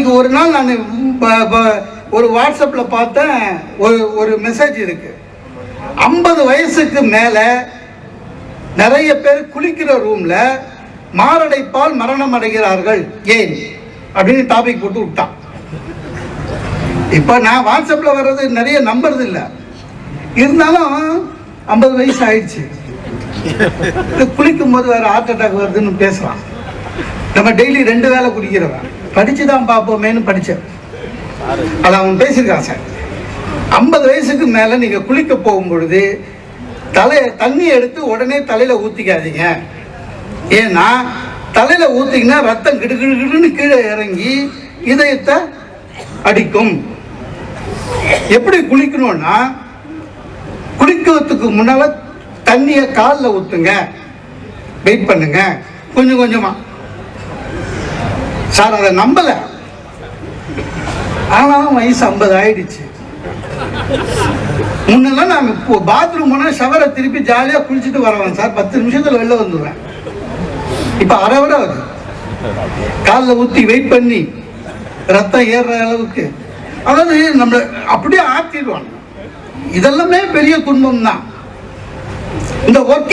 அன்னைக்கு ஒரு நாள் நான் ஒரு வாட்ஸ்அப்பில் பார்த்தேன், ஒரு மெசேஜ் இருக்கு. 50 வயசுக்கு மேலே நிறைய பேர் குளிக்கிற ரூமில் மாரடைப்பால் மரணம் அடைகிறார்கள், ஏன் அப்படின்னு டாபிக் போட்டு விட்டான். இப்போ நான் வாட்ஸ்அப்பில் வர்றது நிறைய நம்புறது இல்லை, இருந்தாலும் 50 வயசு ஆயிடுச்சு, குளிக்கும் போது வேறு ஹார்ட் அட்டாக் வருதுன்னு பேசுகிறான். நம்ம டெய்லி 2 வேளை குடிக்கிறவன், படித்து தான் பார்ப்போமேனு படித்தேன். அதை அவன் பேசியிருக்கான். சார் 50 வயசுக்கு மேலே நீங்கள் குளிக்க போகும் பொழுது தண்ணி எடுத்து உடனே தலையில் ஊற்றிக்காதீங்க. ஏன்னா தலையில் ஊற்றிங்கன்னா ரத்தம் கிடுகிடுன்னு கீழே இறங்கி இதயத்தை அடிக்கும். எப்படி குளிக்கணும்னா, குளிக்கிறதுக்கு முன்னால் தண்ணியை காலில் ஊற்றுங்க, வெயிட் பண்ணுங்க கொஞ்சம் கொஞ்சமாக. சார் அதை நம்பலை, ஆனாலும் வயசு 50 ஆயிடுச்சு. முன்னெல்லாம் நான் இப்போ பாத்ரூம் போனால் ஷவரை திருப்பி ஜாலியாக குளிச்சுட்டு வரவேன் சார், 10 நிமிஷத்தில் வெளில வந்துடுவேன். இப்போ அரை வரை வருது, காலில் ஊற்றி வெயிட் பண்ணி ரத்தம் ஏறுற அளவுக்கு, அதாவது நம்ம அப்படியே ஆற்றிடுவாங்க. இதெல்லாமே பெரிய துன்பம் தான். இந்த ஒர்க்